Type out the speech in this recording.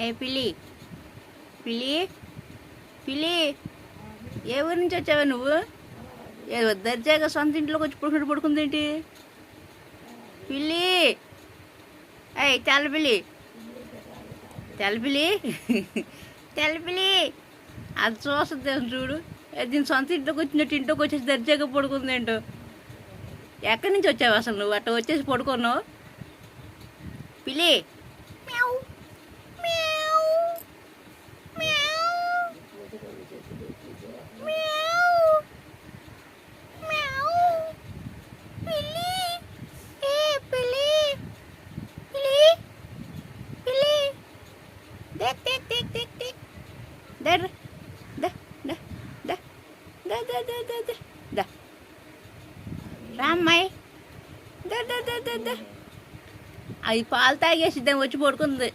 ఏ పిల్లి పిల్లి పిల్లి, ఏ ఊరి నుంచి వచ్చావా నువ్వు? ఏ దర్జాగా సొంత ఇంట్లోకి వచ్చి పడుకుంది ఏంటి పిల్లి? అయ్యి తెల్లపిల్లి, తెల్లపిల్లి, తెల్లపిల్లి, అది చూస్తుంది చూడు. దీని సొంత ఇంట్లోకి వచ్చినట్టు ఇంట్లోకి వచ్చేసి దర్జాగా పడుకుంది ఏంటో. ఎక్కడి నుంచి వచ్చావు అసలు నువ్వు? అట్లా వచ్చేసి పడుకున్నావు పిల్లి. మ్యావ్ మ్యావ్ మ్యావ్ మ్యావ్ మ్యావ్. పిల్లి, ఏ పిల్లి, పిల్లి, పిల్లి, దేక్ దేక్ దేక్ దేక్ దేక్. దర్ ద ద ద ద ద ద ద ద ద రామ్మాయి ద ద ద ద ద. అది పాలు తాగేసి దాన్ని వచ్చి పడుకుంది.